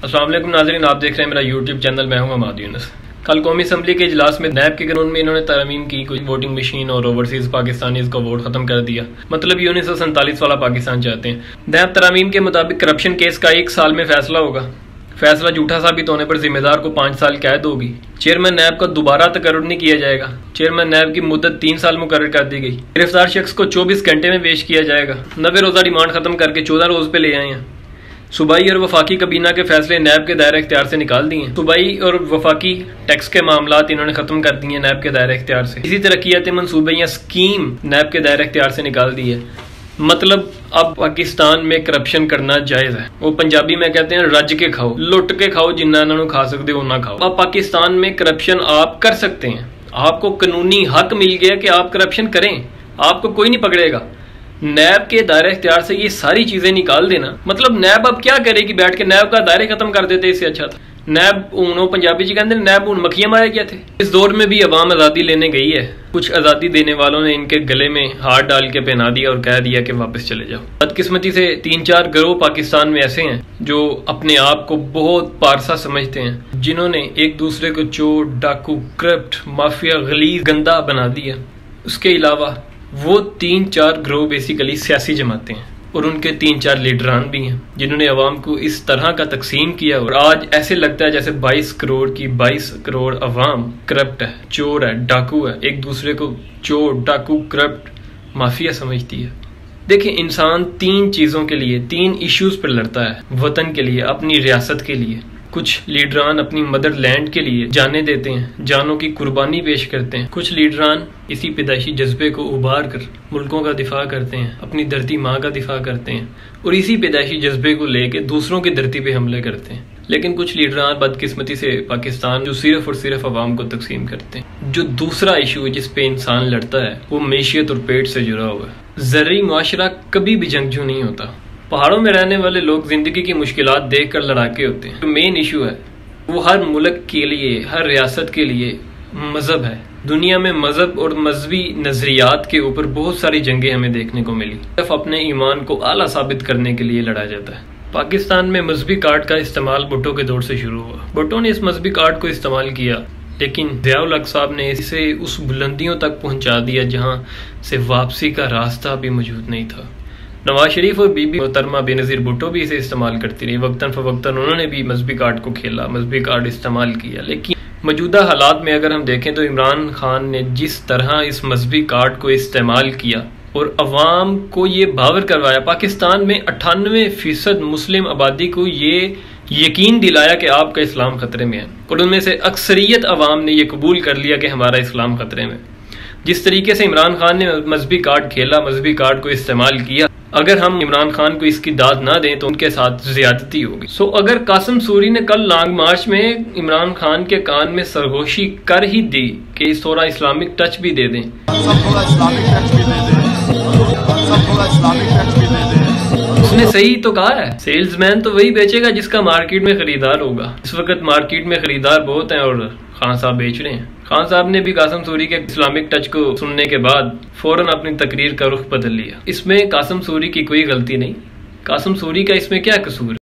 अस्सलाम वालेकुम नाज़रीन, आप देख रहे हैं मेरा यूट्यूब चैनल। मैं हूं हमाद यूनुस। कल कौमी असम्बली के इजलास में नैब के कानून में इन्होंने तरमीम की, कोई वोटिंग मशीन और ओवरसीज पाकिस्तानीज का वोट खत्म कर दिया। मतलब ये 1947 वाला पाकिस्तान चाहते हैं। नैब तरमीम के मुताबिक करप्शन केस का 1 साल में फैसला होगा। फैसला झूठा साबित होने पर जिम्मेदार को 5 साल कैद होगी। चेयरमैन नैब का दोबारा तकर्रुर नहीं किया जाएगा। चेयरमैन नैब की मुद्दत 3 साल मुकर्रर कर दी गई। गिरफ्तार शख्स को 24 घंटे में पेश किया जाएगा। 90 रोजा रिमांड खत्म करके 14 रोज पे ले आए हैं। सूबाई और वफाकी कबीना के फैसले नैब के दायरे इख्तियार से निकाल दिए। सूबाई और वफाकी टैक्स के मामलात इन्होंने खत्म कर दिए नैब के दायरे इख्तियार से। इसी तरक्याती मंसूबे या स्कीम नैब के दायरे इख्तियार से निकाल दी है। मतलब अब पाकिस्तान में करप्शन करना जायज है। वो पंजाबी में कहते हैं रज के खाओ, लुट के खाओ, जिन्ना इन्होंने खा सकते हो ना खाओ। अब पाकिस्तान में करप्शन आप कर सकते हैं। आपको कानूनी हक मिल गया कि आप करप्शन करें, आपको कोई नहीं पकड़ेगा। नैब के दायरे इख्तियार से ये सारी चीजें निकाल देना, मतलब नैब अब क्या करेगी बैठ के? नैब का दायरे खत्म कर देते, इससे अच्छा था नैब ऊनो पंजाबी जी कहते नैब ऊन मक्खियां मारे गए थे। इस दौर में भी अवाम आज़ादी लेने गई है। कुछ आज़ादी देने वालों ने इनके गले में हाथ डाल के पहना दिया और कह दिया कि वापस चले जाओ। बदकिस्मती से 3-4 गिरोह पाकिस्तान में ऐसे हैं जो अपने आप को बहुत पारसा समझते हैं, जिन्होंने एक दूसरे को चोर, डाकू, करप्ट, माफिया, गलीज, गंदा बना दिया। उसके अलावा वो 3-4 गिरोह बेसिकली सियासी जमातें हैं और उनके 3-4 लीडरान भी हैं जिन्होंने अवाम को इस तरह का तकसीम किया। और आज ऐसे लगता है जैसे 22 करोड़ की 22 करोड़ अवाम करप्ट है, चोर है, डाकू है, एक दूसरे को चोर, डाकू, करप्ट, माफिया समझती है। देखिए, इंसान 3 चीज़ों के लिए, 3 इश्यूज पर लड़ता है। वतन के लिए, अपनी रियासत के लिए। कुछ लीडरान अपनी मदरलैंड के लिए जाने देते हैं, जानों की कुर्बानी पेश करते हैं। कुछ लीडरान इसी पैदाइशी जज्बे को उबार कर मुल्कों का दिफा करते हैं, अपनी धरती माँ का दिफा करते हैं और इसी पैदाइशी जज्बे को लेके दूसरों की धरती पे हमले करते हैं। लेकिन कुछ लीडरान बदकिस्मती से पाकिस्तान जो सिर्फ और सिर्फ अवाम को तकसीम करते हैं। जो दूसरा इशू जिस पे इंसान लड़ता है वो मैशियत और पेट से जुड़ा हुआ है। ज़र्री मुआशरा कभी भी जंगजू नहीं होता। पहाड़ों में रहने वाले लोग जिंदगी की मुश्किलात देख कर लड़ाके होते हैं। जो मेन इशू है वो हर मुल्क के लिए, हर रियासत के लिए मजहब है। दुनिया में मजहब और मजहबी नजरियात के ऊपर बहुत सारी जंगें हमें देखने को मिली। सिर्फ अपने ईमान को आला साबित करने के लिए लड़ा जाता है। पाकिस्तान में मजहबी कार्ड का इस्तेमाल भुट्टो के दौर से शुरू हुआ। भुट्टो ने इस मजहबी कार्ड को इस्तेमाल किया, लेकिन ज़िया-उल हक साहब ने इसे उस बुलंदियों तक पहुंचा दिया जहां से वापसी का रास्ता भी मौजूद नहीं था। नवाज शरीफ और बीबी मोहतरमा बेनज़ीर भुट्टो भी इसे इस्तेमाल करती रही। वक्तन फवक्तन उन्होंने भी मजहबी कार्ड को खेला, मजहबी कार्ड इस्तेमाल किया। लेकिन मौजूदा हालात में अगर हम देखें तो इमरान खान ने जिस तरह इस मजहबी कार्ड को इस्तेमाल किया और अवाम को ये बावर करवाया, पाकिस्तान में 98% मुस्लिम आबादी को ये यकीन दिलाया कि आपका इस्लाम खतरे में है और उनमें से अक्सरियत अवाम ने यह कबूल कर लिया कि हमारा इस्लाम खतरे में। जिस तरीके से इमरान खान ने मजहबी कार्ड खेला, मजहबी कार्ड को इस्तेमाल किया, अगर हम इमरान खान को इसकी दाद ना दें तो उनके साथ ज्यादती होगी। सो अगर कासिम सूरी ने कल लॉन्ग मार्च में इमरान खान के कान में सरगोशी कर ही दी कि इस थोड़ा इस्लामिक टच भी दे दें, उसने सही तो कहा है। सेल्समैन तो वही बेचेगा जिसका मार्केट में खरीदार होगा। इस वक्त मार्केट में खरीदार बहुत हैं और खान साहब बेच रहे हैं। खान साहब ने भी कासिम सूरी के इस्लामिक टच को सुनने के बाद फौरन अपनी तकरीर का रुख बदल लिया। इसमें कासिम सूरी की कोई गलती नहीं। कासिम सूरी का इसमें क्या कसूर है?